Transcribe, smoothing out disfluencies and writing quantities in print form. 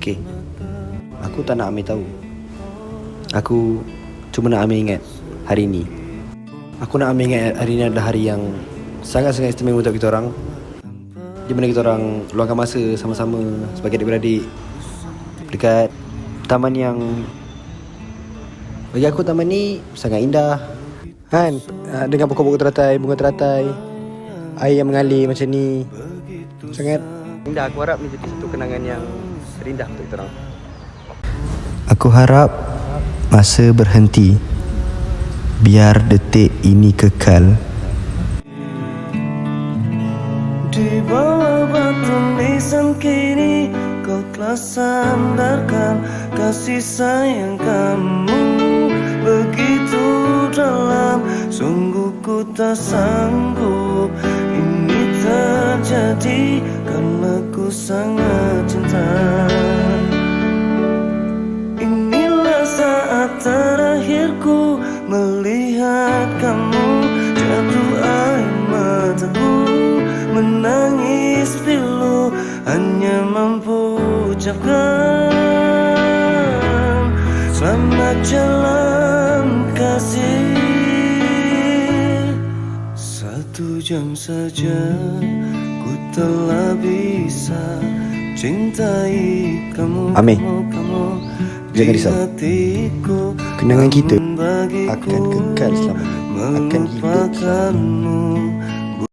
Okay, aku tak nak Amir tahu. Aku cuma nak Amir ingat hari ni. Aku nak Amir ingat hari ni adalah hari yang sangat-sangat istimewa untuk kita orang, di mana kita orang luangkan masa sama-sama sebagai adik-beradik dekat taman yang bagi aku taman ni sangat indah kan, dengan pokok-pokok teratai, bunga teratai, air yang mengalir macam ni, sangat indah. Aku harap ni jadi satu kenangan yang terindah untuk kita orang. Aku harap masa berhenti, biar detik ini kekal. Di bawah batu nisan kini kau telah sandarkan kasih sayang kamu begitu dalam. Sungguh ku tak sanggup ini terjadi karena ku sangat cinta. Inilah saat terakhirku melihat kamu, jatuh air mataku, menangis pilu, hanya mampu ucapkan selamat jalan kasih. 1 jam saja ku telah bisa cintai kamu. Amir, jangan risau. Kenangan kita akan kekal selamanya, akan hidup selamanya.